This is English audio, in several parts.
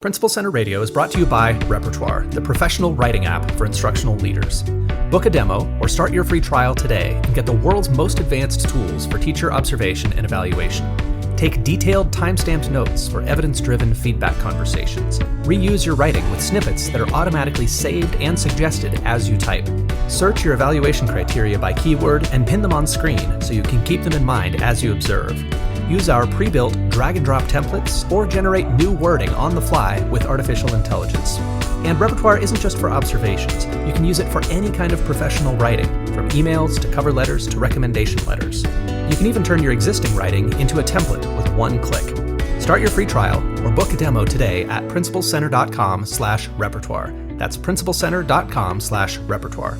Principal Center Radio is brought to you by Repertoire, the professional writing app for instructional leaders. Book a demo or start your free trial today and get the world's most advanced tools for teacher observation and evaluation. Take detailed time-stamped notes for evidence-driven feedback conversations. Reuse your writing with snippets that are automatically saved and suggested as you type. Search your evaluation criteria by keyword and pin them on screen so you can keep them in mind as you observe. Use our pre-built drag-and-drop templates or generate new wording on the fly with artificial intelligence. And Repertoire isn't just for observations. You can use it for any kind of professional writing, from emails to cover letters to recommendation letters. You can even turn your existing writing into a template with one click. Start your free trial or book a demo today at principalcenter.com/repertoire. That's principalcenter.com/repertoire.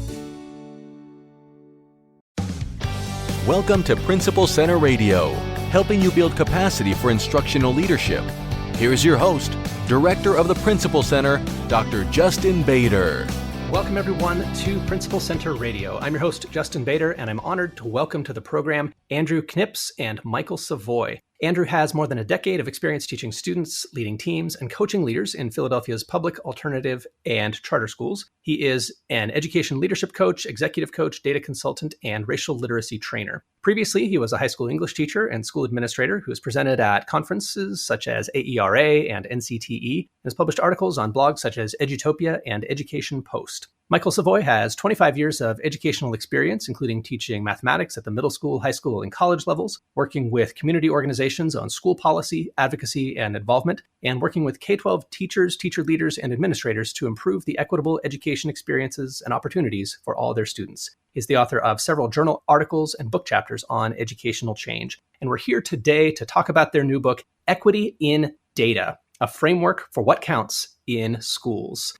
Welcome to Principal Center Radio, helping you build capacity for instructional leadership. Here's your host, Director of the Principal Center, Dr. Justin Bader. Welcome, everyone, to Principal Center Radio. I'm your host, Justin Bader, and I'm honored to welcome to the program Andrew Knips and Michael Savoy. Andrew has more than a decade of experience teaching students, leading teams, and coaching leaders in Philadelphia's public, alternative, and charter schools. He is an education leadership coach, executive coach, data consultant, and racial literacy trainer. Previously, he was a high school English teacher and school administrator who has presented at conferences such as AERA and NCTE and has published articles on blogs such as Edutopia and Education Post. Michael Savoy has 25 years of educational experience, including teaching mathematics at the middle school, high school, and college levels, working with community organizations on school policy, advocacy, and involvement, and working with K-12 teachers, teacher leaders, and administrators to improve the equitable education experiences and opportunities for all their students. He's the author of several journal articles and book chapters on educational change. And we're here today to talk about their new book, Equity in Data, a framework for what counts in schools.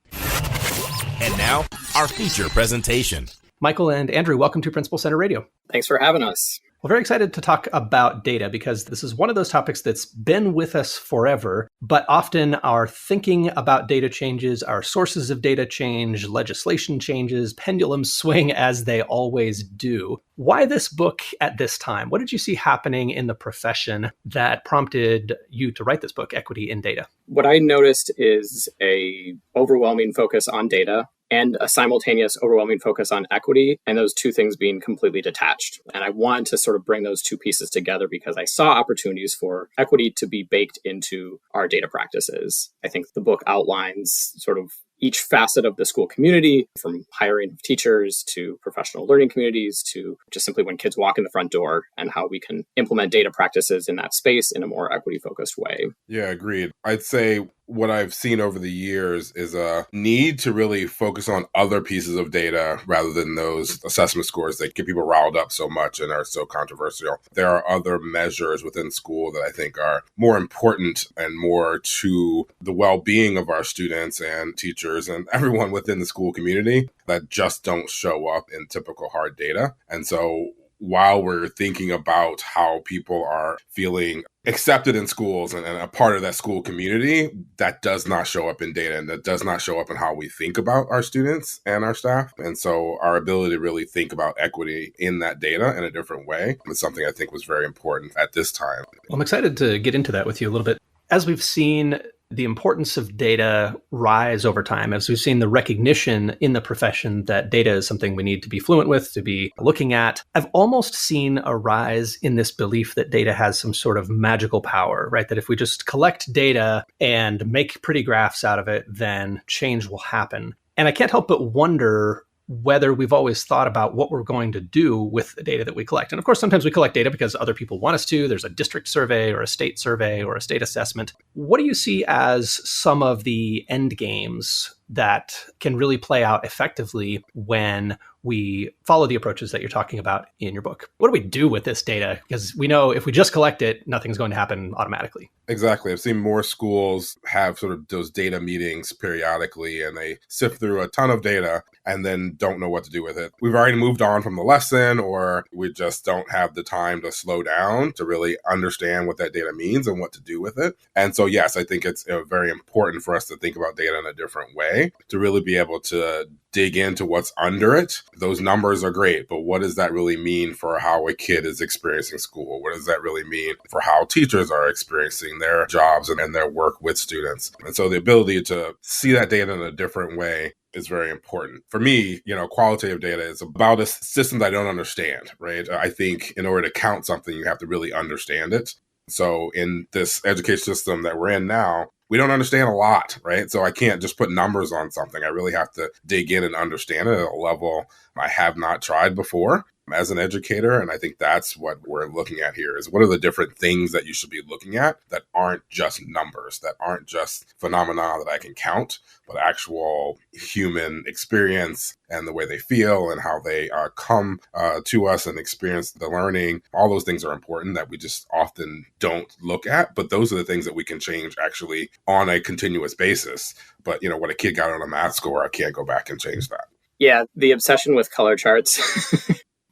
And now, our feature presentation. Michael and Andrew, welcome to Principal Center Radio. Thanks for having us. We're very excited to talk about data because this is one of those topics that's been with us forever, but often our thinking about data changes, our sources of data change, legislation changes, pendulums swing as they always do. Why this book at this time? What did you see happening in the profession that prompted you to write this book, Equity in Data? What I noticed is a overwhelming focus on data and a simultaneous overwhelming focus on equity, and those two things being completely detached. And I wanted to sort of bring those two pieces together because I saw opportunities for equity to be baked into our data practices. I think the book outlines sort of each facet of the school community, from hiring of teachers to professional learning communities to just simply when kids walk in the front door, and how we can implement data practices in that space in a more equity-focused way. Yeah, agreed. I'd say what I've seen over the years is a need to really focus on other pieces of data rather than those assessment scores that get people riled up so much and are so controversial. There are other measures within school that I think are more important and more to the well-being of our students and teachers and everyone within the school community that just don't show up in typical hard data. And so while we're thinking about how people are feeling accepted in schools and a part of that school community, that does not show up in data and that does not show up in how we think about our students and our staff. And so our ability to really think about equity in that data in a different way is something I think was very important at this time. Well, I'm excited to get into that with you a little bit. As we've seen the importance of data rise over time, as we've seen the recognition in the profession that data is something we need to be fluent with, to be looking at, I've almost seen a rise in this belief that data has some sort of magical power, right? That if we just collect data and make pretty graphs out of it, then change will happen. And I can't help but wonder whether we've always thought about what we're going to do with the data that we collect. And of course, sometimes we collect data because other people want us to. There's a district survey or a state survey or a state assessment. What do you see as some of the end games that can really play out effectively when we follow the approaches that you're talking about in your book? What do we do with this data? Because we know if we just collect it, nothing's going to happen automatically. Exactly. I've seen more schools have sort of those data meetings periodically, and they sift through a ton of data and then don't know what to do with it. We've already moved on from the lesson, or we just don't have the time to slow down to really understand what that data means and what to do with it. And so, yes, I think it's very important for us to think about data in a different way. way to really be able to dig into what's under it. Those numbers are great, but what does that really mean for how a kid is experiencing school? What does that really mean for how teachers are experiencing their jobs and their work with students? And so the ability to see that data in a different way is very important. For me, qualitative data is about a system that I don't understand, right? I think in order to count something, you have to really understand it. So in this education system that we're in now, we don't understand a lot, right? So I can't just put numbers on something. I really have to dig in and understand it at a level I have not tried before as an educator. And I think that's what we're looking at here is what are the different things that you should be looking at that aren't just numbers, that aren't just phenomena that I can count, but actual human experience and the way they feel and how they come to us and experience the learning. All those things are important that we just often don't look at, but those are the things that we can change actually on a continuous basis. But, what a kid got on a math score, I can't go back and change that. Yeah, the obsession with color charts.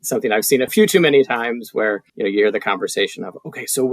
Something I've seen a few too many times where, you hear the conversation of, okay, so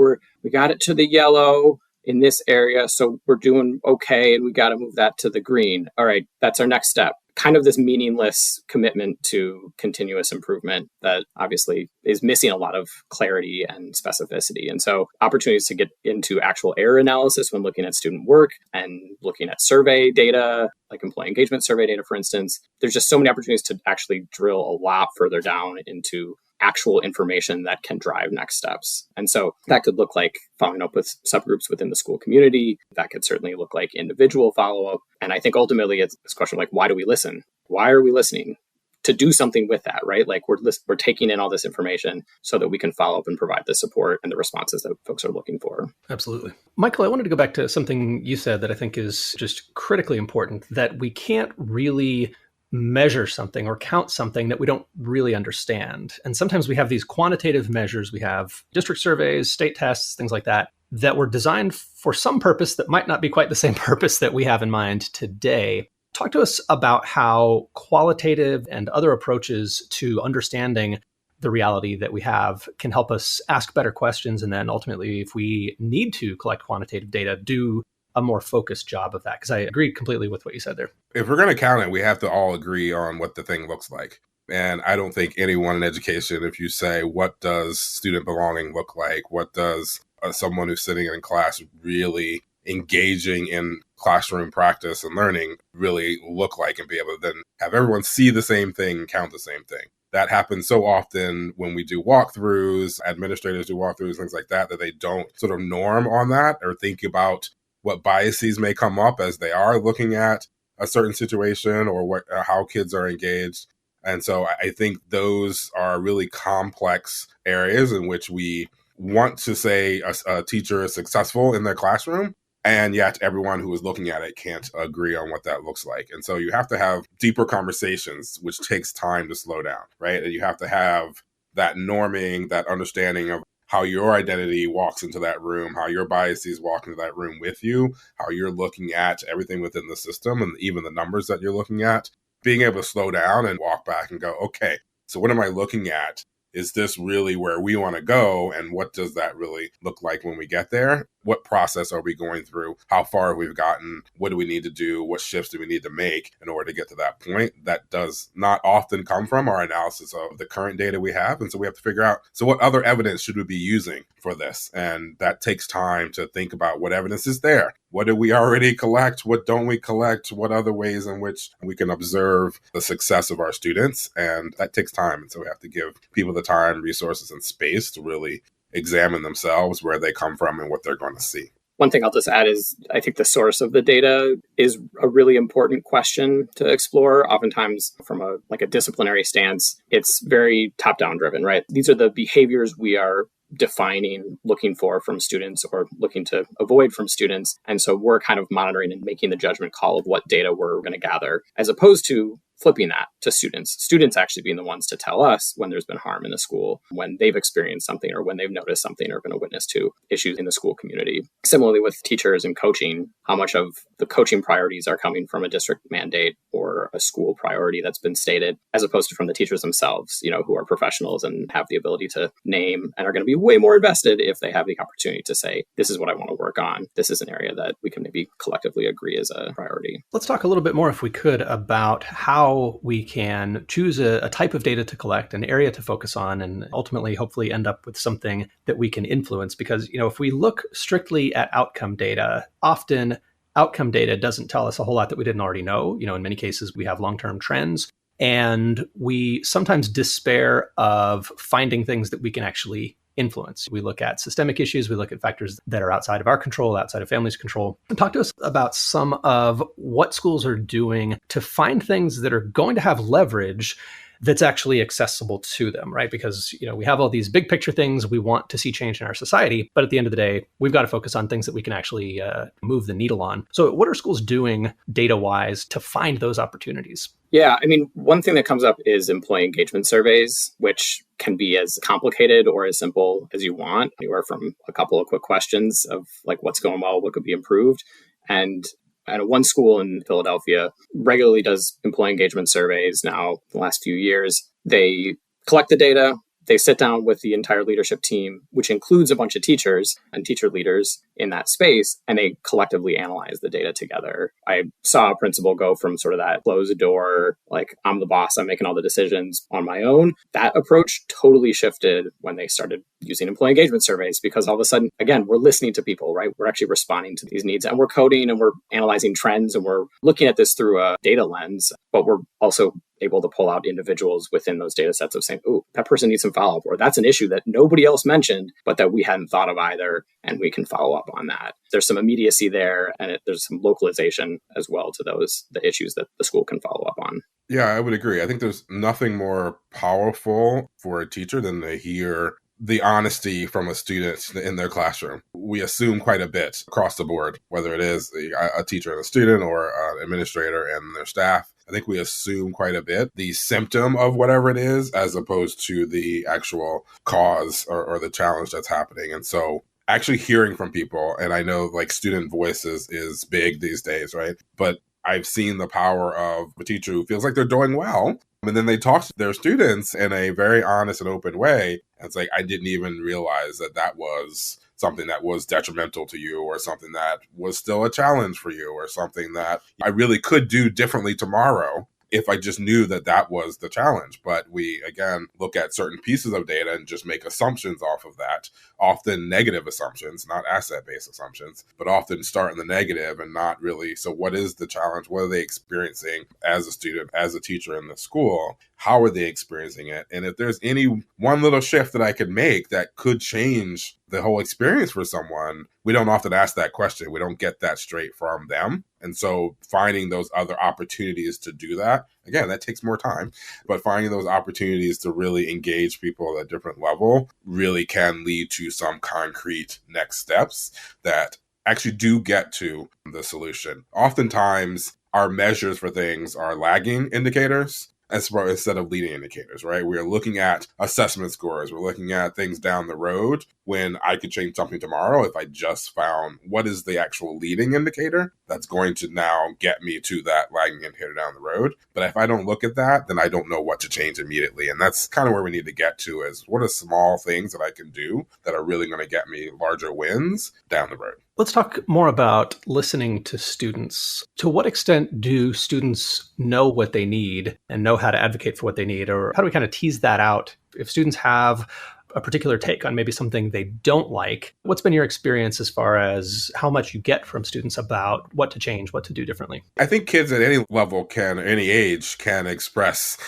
we got it to the yellow in this area, so we're doing okay, and we got to move that to the green. All right, that's our next step. Kind of this meaningless commitment to continuous improvement that obviously is missing a lot of clarity and specificity. And so opportunities to get into actual error analysis when looking at student work and looking at survey data, like employee engagement survey data, for instance, there's just so many opportunities to actually drill a lot further down into actual information that can drive next steps. And so that could look like following up with subgroups within the school community. That could certainly look like individual follow-up. And I think ultimately it's this question like, why do we listen? Why are we listening? To do something with that, right? Like we're taking in all this information so that we can follow up and provide the support and the responses that folks are looking for. Absolutely. Michael, I wanted to go back to something you said that I think is just critically important, that we can't really measure something or count something that we don't really understand. And sometimes we have these quantitative measures. We have district surveys, state tests, things like that were designed for some purpose that might not be quite the same purpose that we have in mind today. Talk to us about how qualitative and other approaches to understanding the reality that we have can help us ask better questions. And then ultimately, if we need to collect quantitative data, do a more focused job of that. Because I agree completely with what you said there. If we're going to count it, we have to all agree on what the thing looks like. And I don't think anyone in education, if you say, what does student belonging look like? What does someone who's sitting in class really engaging in classroom practice and learning really look like, and be able to then have everyone see the same thing and count the same thing? That happens so often when we do walkthroughs, administrators do walkthroughs, things like that they don't sort of norm on that or think about what biases may come up as they are looking at a certain situation or how kids are engaged. And so I think those are really complex areas in which we want to say a teacher is successful in their classroom, and yet everyone who is looking at it can't agree on what that looks like. And so you have to have deeper conversations, which takes time to slow down, right? And you have to have that norming, that understanding of how your identity walks into that room, how your biases walk into that room with you, how you're looking at everything within the system and even the numbers that you're looking at, being able to slow down and walk back and go, okay, so what am I looking at? Is this really where we want to go? And what does that really look like when we get there? What process are we going through? How far have we gotten? What do we need to do? What shifts do we need to make in order to get to that point? That does not often come from our analysis of the current data we have. And so we have to figure out, so what other evidence should we be using for this? And that takes time to think about what evidence is there. What do we already collect? What don't we collect? What other ways in which we can observe the success of our students? And that takes time. And so we have to give people the time, resources, and space to really examine themselves, where they come from and what they're going to see. One thing I'll just add is I think the source of the data is a really important question to explore. Oftentimes from a disciplinary stance, it's very top-down driven, right? These are the behaviors we are defining, looking for from students or looking to avoid from students. And so we're kind of monitoring and making the judgment call of what data we're going to gather, as opposed to flipping that to students actually being the ones to tell us when there's been harm in the school, when they've experienced something or when they've noticed something or been a witness to issues in the school community. Similarly with teachers and coaching, how much of the coaching priorities are coming from a district mandate or a school priority that's been stated, as opposed to from the teachers themselves, who are professionals and have the ability to name and are going to be way more invested if they have the opportunity to say, this is what I want to work on. This is an area that we can maybe collectively agree is a priority. Let's talk a little bit more, if we could, about how we can choose a type of data to collect, an area to focus on, and ultimately, hopefully, end up with something that we can influence. Because, if we look strictly at outcome data, often outcome data doesn't tell us a whole lot that we didn't already know. In many cases, we have long-term trends, and we sometimes despair of finding things that we can actually influence. We look at systemic issues, we look at factors that are outside of our control, outside of families' control. And talk to us about some of what schools are doing to find things that are going to have leverage that's actually accessible to them, right? Because, we have all these big picture things we want to see change in our society, but at the end of the day, we've got to focus on things that we can actually move the needle on. So what are schools doing data-wise to find those opportunities? Yeah, one thing that comes up is employee engagement surveys, which can be as complicated or as simple as you want, anywhere from a couple of quick questions of like what's going well, what could be improved. And one school in Philadelphia regularly does employee engagement surveys now the last few years. They collect the data. They sit down with the entire leadership team, which includes a bunch of teachers and teacher leaders in that space, and they collectively analyze the data together. I saw a principal go from sort of that closed door, like, I'm the boss, I'm making all the decisions on my own. That approach totally shifted when they started using employee engagement surveys, because all of a sudden, again, we're listening to people, right? We're actually responding to these needs, and we're coding and we're analyzing trends, and we're looking at this through a data lens, but we're also able to pull out individuals within those data sets of saying, oh, that person needs some follow-up, or that's an issue that nobody else mentioned, but that we hadn't thought of either, and we can follow up on that. There's some immediacy there, and there's some localization as well to the issues that the school can follow up on. Yeah, I would agree. I think there's nothing more powerful for a teacher than to hear the honesty from a student in their classroom. We assume quite a bit across the board, whether it is a teacher and a student or an administrator and their staff. I think we assume quite a bit the symptom of whatever it is, as opposed to the actual cause or the challenge that's happening. And so actually hearing from people, and I know like student voices is big these days, right? But I've seen the power of a teacher who feels like they're doing well, and then they talk to their students in a very honest and open way. And it's like, I didn't even realize that was something that was detrimental to you, or something that was still a challenge for you, or something that I really could do differently tomorrow if I just knew that was the challenge. But we, again, look at certain pieces of data and just make assumptions off of that, often negative assumptions, not asset-based assumptions, but often start in the negative and not really. So what is the challenge? What are they experiencing as a student, as a teacher in the school? How are they experiencing it? And if there's any one little shift that I could make that could change the whole experience for someone, we don't often ask that question. We don't get that straight from them. And so finding those other opportunities to do that, again, that takes more time, but finding those opportunities to really engage people at a different level really can lead to some concrete next steps that actually do get to the solution. Oftentimes, our measures for things are lagging indicators instead of leading indicators, right? We are looking at assessment scores. We're looking at things down the road when I could change something tomorrow if I just found what is the actual leading indicator that's going to now get me to that lagging indicator down the road. But if I don't look at that, then I don't know what to change immediately. And that's kind of where we need to get to, is what are small things that I can do that are really going to get me larger wins down the road. Let's talk more about listening to students. To what extent do students know what they need and know how to advocate for what they need? Or how do we kind of tease that out? If students have a particular take on maybe something they don't like, what's been your experience as far as how much you get from students about what to change, what to do differently? I think kids at any level any age can express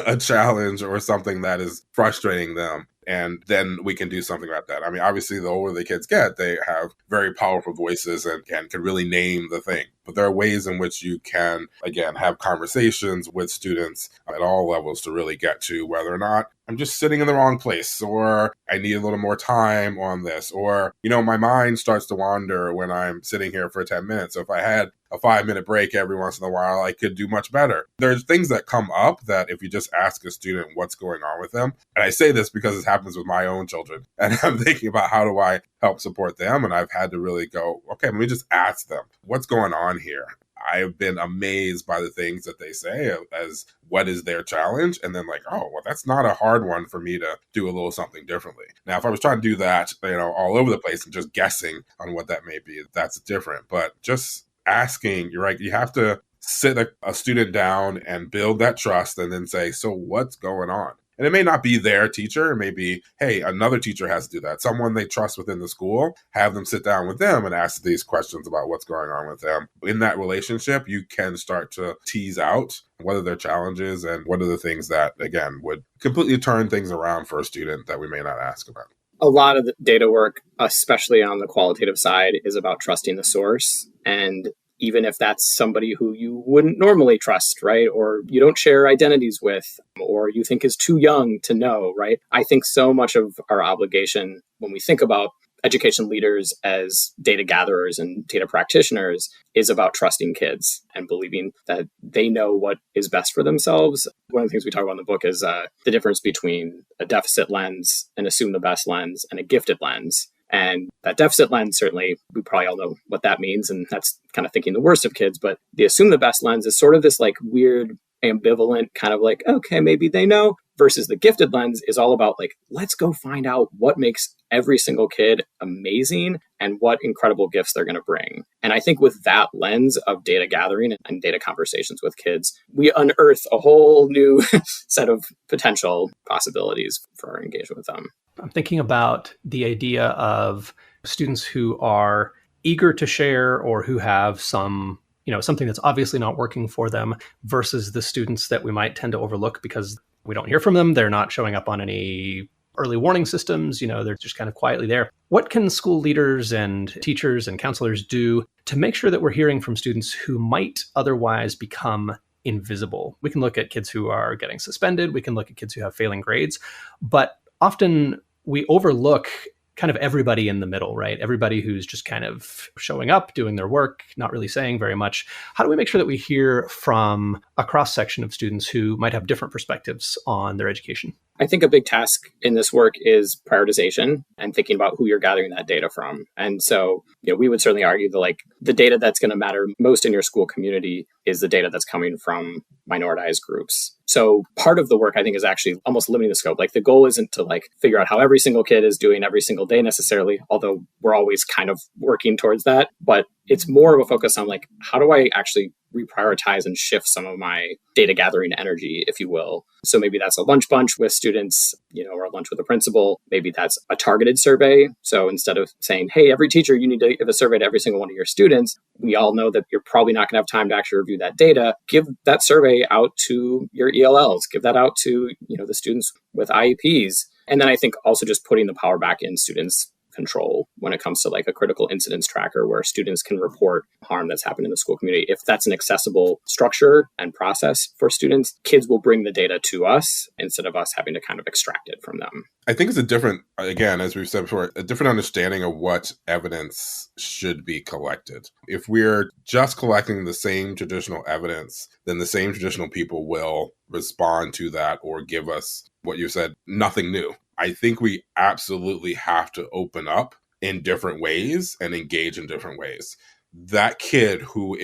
a challenge or something that is frustrating them. And then we can do something about that. I mean, obviously, the older the kids get, they have very powerful voices and can really name the thing. But there are ways in which you can, again, have conversations with students at all levels to really get to whether or not I'm just sitting in the wrong place, or I need a little more time on this, or, my mind starts to wander when I'm sitting here for 10 minutes. So if I had a 5-minute break every once in a while, I could do much better. There's things that come up that if you just ask a student what's going on with them, and I say this because it happens with my own children, and I'm thinking about how do I help support them, and I've had to really go, okay, let me just ask them, what's going on here? I've been amazed by the things that they say as what is their challenge. And then like, oh, well, that's not a hard one for me to do a little something differently. Now, if I was trying to do that, all over the place and just guessing on what that may be, that's different. But just asking, you're right, you have to sit a student down and build that trust and then say, so what's going on? And it may not be their teacher. It may be, hey, another teacher has to do that. Someone they trust within the school, have them sit down with them and ask these questions about what's going on with them. In that relationship, you can start to tease out what are their challenges and what are the things that, again, would completely turn things around for a student that we may not ask about. A lot of the data work, especially on the qualitative side, is about trusting the source. And even if that's somebody who you wouldn't normally trust, right? Or you don't share identities with, or you think is too young to know, right? I think so much of our obligation when we think about education leaders as data gatherers and data practitioners is about trusting kids and believing that they know what is best for themselves. One of the things we talk about in the book is the difference between a deficit lens, an assume the best lens, and a gifted lens. And that deficit lens, certainly, we probably all know what that means. And that's kind of thinking the worst of kids. But the assume the best lens is sort of this like weird, ambivalent kind of like, okay, maybe they know, versus the gifted lens is all about like, let's go find out what makes every single kid amazing and what incredible gifts they're going to bring. And I think with that lens of data gathering and data conversations with kids, we unearth a whole new set of potential possibilities for our engagement with them. I'm thinking about the idea of students who are eager to share or who have some, something that's obviously not working for them versus the students that we might tend to overlook because we don't hear from them. They're not showing up on any early warning systems. They're just kind of quietly there. What can school leaders and teachers and counselors do to make sure that we're hearing from students who might otherwise become invisible? We can look at kids who are getting suspended. We can look at kids who have failing grades, but often we overlook kind of everybody in the middle, right? Everybody who's just kind of showing up, doing their work, not really saying very much. How do we make sure that we hear from a cross-section of students who might have different perspectives on their education? I think a big task in this work is prioritization and thinking about who you're gathering that data from. And so, we would certainly argue that the data that's going to matter most in your school community is the data that's coming from minoritized groups. So part of the work, I think, is actually almost limiting the scope. The goal isn't to figure out how every single kid is doing every single day necessarily, although we're always kind of working towards that. But it's more of a focus on how do I actually reprioritize and shift some of my data gathering energy, if you will. So maybe that's a lunch bunch with students, or a lunch with a principal. Maybe that's a targeted survey. So instead of saying, hey, every teacher, you need to give a survey to every single one of your students, we all know that you're probably not going to have time to actually review that data. Give that survey out to your ELLs. Give that out to, the students with IEPs. And then I think also just putting the power back in students' control when it comes to a critical incidents tracker where students can report harm that's happened in the school community. If that's an accessible structure and process for students, kids will bring the data to us instead of us having to kind of extract it from them. I think it's a different, again, as we've said before, a different understanding of what evidence should be collected. If we're just collecting the same traditional evidence, then the same traditional people will respond to that or give us what you said, nothing new. I think we absolutely have to open up in different ways and engage in different ways. That kid who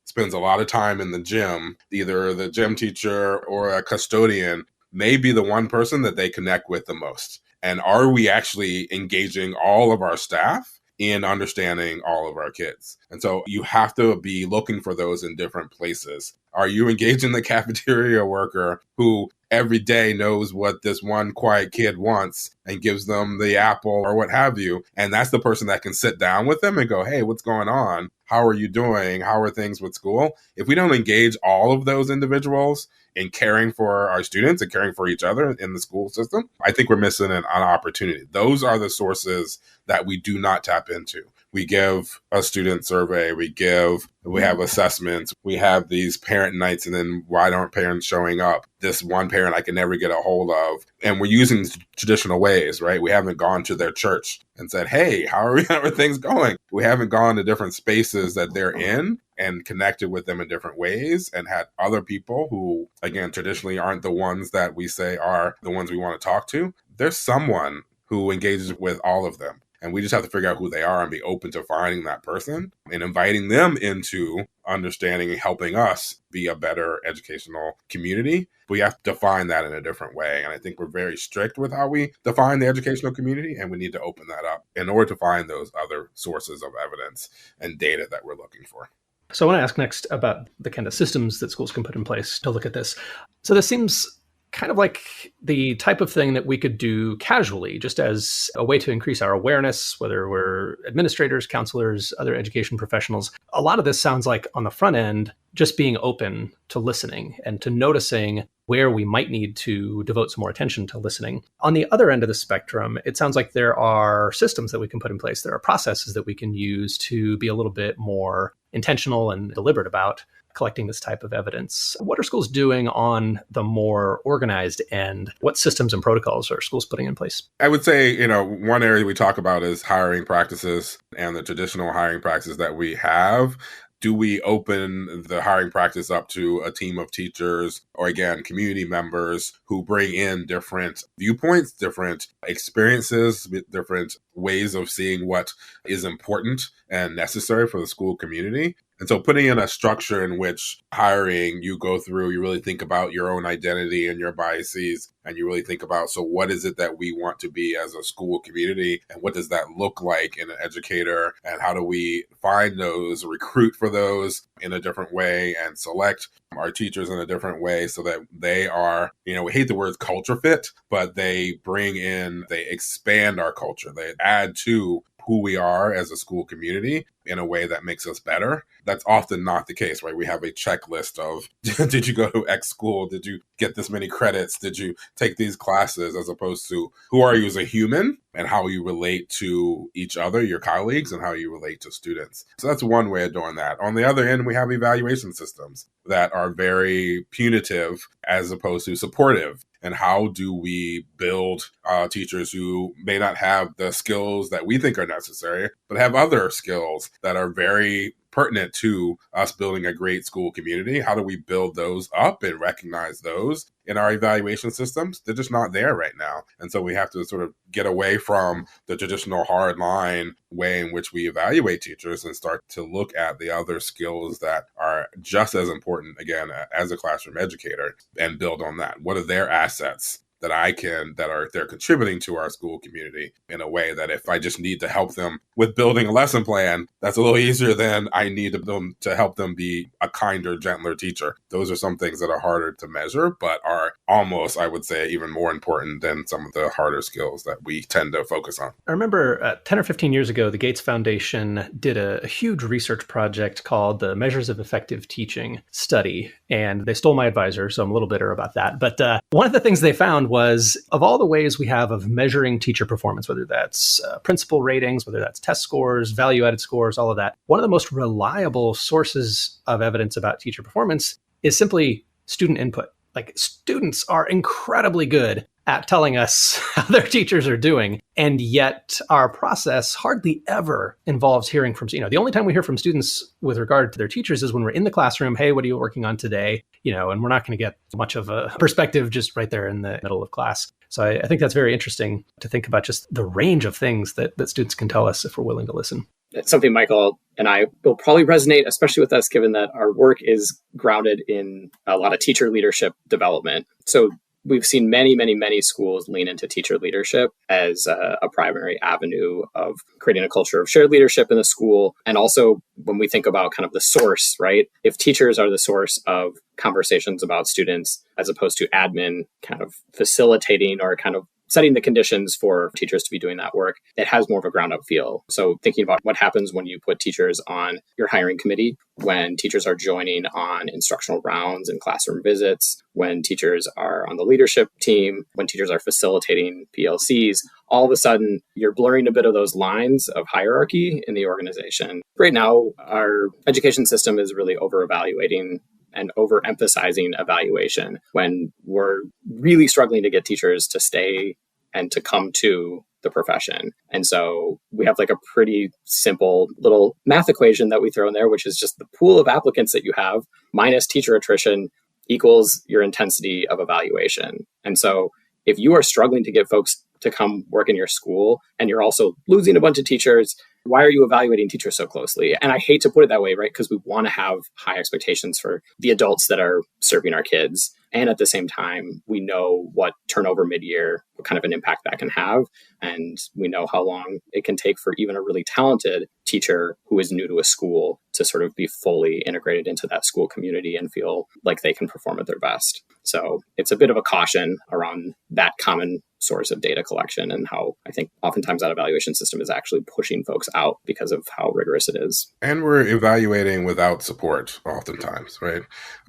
spends a lot of time in the gym, either the gym teacher or a custodian, may be the one person that they connect with the most. And are we actually engaging all of our staff in understanding all of our kids? And so you have to be looking for those in different places. Are you engaging the cafeteria worker who every day knows what this one quiet kid wants and gives them the apple or what have you? And that's the person that can sit down with them and go, hey, what's going on? How are you doing? How are things with school? If we don't engage all of those individuals in caring for our students and caring for each other in the school system, I think we're missing an opportunity. Those are the sources that we do not tap into. We give a student survey, we have assessments, we have these parent nights, and then why aren't parents showing up? This one parent I can never get a hold of. And we're using traditional ways, right? We haven't gone to their church and said, hey, how are things going? We haven't gone to different spaces that they're in and connected with them in different ways and had other people who, again, traditionally aren't the ones that we say are the ones we want to talk to. There's someone who engages with all of them. And we just have to figure out who they are and be open to finding that person and inviting them into understanding and helping us be a better educational community. We have to define that in a different way. And I think we're very strict with how we define the educational community, and we need to open that up in order to find those other sources of evidence and data that we're looking for. So I want to ask next about the kind of systems that schools can put in place to look at this. So this seems kind of like the type of thing that we could do casually, just as a way to increase our awareness, whether we're administrators, counselors, other education professionals. A lot of this sounds like on the front end, just being open to listening and to noticing where we might need to devote some more attention to listening. On the other end of the spectrum, it sounds like there are systems that we can put in place. There are processes that we can use to be a little bit more intentional and deliberate about collecting this type of evidence. What are schools doing on the more organized end? What systems and protocols are schools putting in place? I would say, one area we talk about is hiring practices and the traditional hiring practices that we have. Do we open the hiring practice up to a team of teachers or, again, community members who bring in different viewpoints, different experiences, different ways of seeing what is important and necessary for the school community? And so putting in a structure in which hiring, you go through, you really think about your own identity and your biases, and you really think about, so what is it that we want to be as a school community? And what does that look like in an educator? And how do we find those, recruit for those in a different way, and select our teachers in a different way so that they are, we hate the word culture fit, but they expand our culture. They add to who we are as a school community in a way that makes us better. That's often not the case, right? We have a checklist of, did you go to X school? Did you get this many credits? Did you take these classes? As opposed to, who are you as a human and how you relate to each other, your colleagues, and how you relate to students. So that's one way of doing that. On the other end, we have evaluation systems that are very punitive as opposed to supportive. And how do we build teachers who may not have the skills that we think are necessary, but have other skills that are very pertinent to us building a great school community? How do we build those up and recognize those in our evaluation systems? They're just not there right now. And so we have to sort of get away from the traditional hard line way in which we evaluate teachers and start to look at the other skills that are just as important, again, as a classroom educator, and build on that. What are their assets that they're contributing to our school community in a way that if I just need to help them with building a lesson plan, that's a little easier than I need them to help them be a kinder, gentler teacher. Those are some things that are harder to measure, but are almost, I would say, even more important than some of the harder skills that we tend to focus on. I remember 10 or 15 years ago, the Gates Foundation did a huge research project called the Measures of Effective Teaching study, and they stole my advisor, so I'm a little bitter about that. But one of the things they found was, of all the ways we have of measuring teacher performance, whether that's principal ratings, whether that's test scores, value-added scores, all of that, one of the most reliable sources of evidence about teacher performance is simply student input. Like, students are incredibly good at telling us how their teachers are doing. And yet our process hardly ever involves hearing from, the only time we hear from students with regard to their teachers is when we're in the classroom. Hey, what are you working on today? And we're not going to get much of a perspective just right there in the middle of class. So I think that's very interesting to think about, just the range of things that students can tell us if we're willing to listen. It's something Michael and I will probably resonate, especially with us, given that our work is grounded in a lot of teacher leadership development. So we've seen many, many, many schools lean into teacher leadership as a primary avenue of creating a culture of shared leadership in the school. And also when we think about kind of the source, right? If teachers are the source of conversations about students, as opposed to admin kind of facilitating or kind of setting the conditions for teachers to be doing that work, it has more of a ground up feel. So thinking about what happens when you put teachers on your hiring committee, when teachers are joining on instructional rounds and classroom visits, when teachers are on the leadership team, when teachers are facilitating PLCs, all of a sudden you're blurring a bit of those lines of hierarchy in the organization. Right now, our education system is really over-evaluating and overemphasizing evaluation when we're really struggling to get teachers to stay and to come to the profession. And so we have like a pretty simple little math equation that we throw in there, which is just the pool of applicants that you have minus teacher attrition equals your intensity of evaluation. And so if you are struggling to get folks to come work in your school, and you're also losing a bunch of teachers. Why are you evaluating teachers so closely? And I hate to put it that way, right? Because we want to have high expectations for the adults that are serving our kids. And at the same time, we know what turnover mid-year, what kind of an impact that can have. And we know how long it can take for even a really talented teacher who is new to a school to sort of be fully integrated into that school community and feel like they can perform at their best. So it's a bit of a caution around that common source of data collection and how I think oftentimes that evaluation system is actually pushing folks out because of how rigorous it is. And we're evaluating without support oftentimes, right?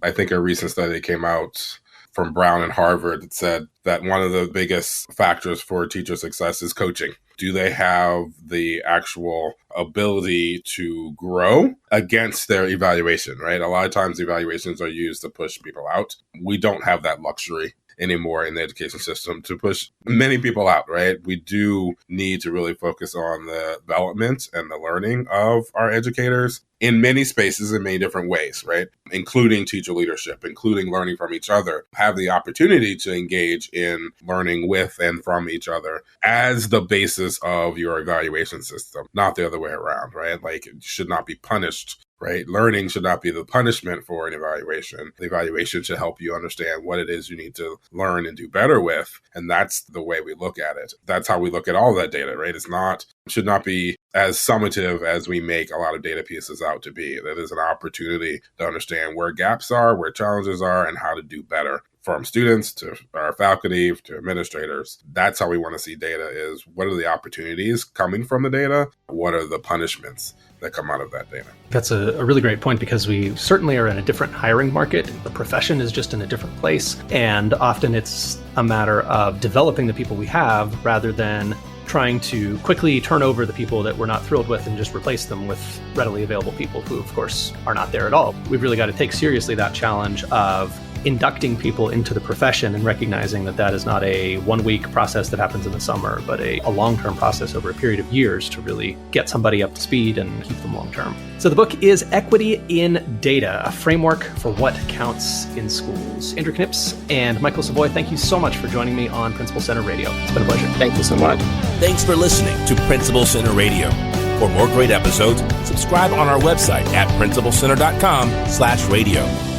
I think a recent study came out from Brown and Harvard that said that one of the biggest factors for teacher success is coaching. Do they have the actual ability to grow against their evaluation, right? A lot of times evaluations are used to push people out. We don't have that luxury anymore in the education system to push many people out, right? We do need to really focus on the development and the learning of our educators in many spaces in many different ways, right? Including teacher leadership, including learning from each other, have the opportunity to engage in learning with and from each other as the basis of your evaluation system, not the other way around, right? Like, it should not be punished, right? Learning should not be the punishment for an evaluation. The evaluation should help you understand what it is you need to learn and do better with. And that's the way we look at it. That's how we look at all that data, right? It should not be as summative as we make a lot of data pieces out to be. That is an opportunity to understand where gaps are, where challenges are, and how to do better. From students to our faculty to administrators. That's how we want to see data is what are the opportunities coming from the data? What are the punishments that come out of that data? That's a really great point because we certainly are in a different hiring market. The profession is just in a different place. And often it's a matter of developing the people we have rather than trying to quickly turn over the people that we're not thrilled with and just replace them with readily available people who, of course, are not there at all. We've really got to take seriously that challenge of inducting people into the profession and recognizing that that is not a one-week process that happens in the summer, but a long-term process over a period of years to really get somebody up to speed and keep them long-term. So the book is Equity in Data, a framework for what counts in schools. Andrew Knips and Michael Savoy, thank you so much for joining me on Principal Center Radio. It's been a pleasure. Thank you so much. Thanks for listening to Principal Center Radio. For more great episodes, subscribe on our website at principalcenter.com/radio.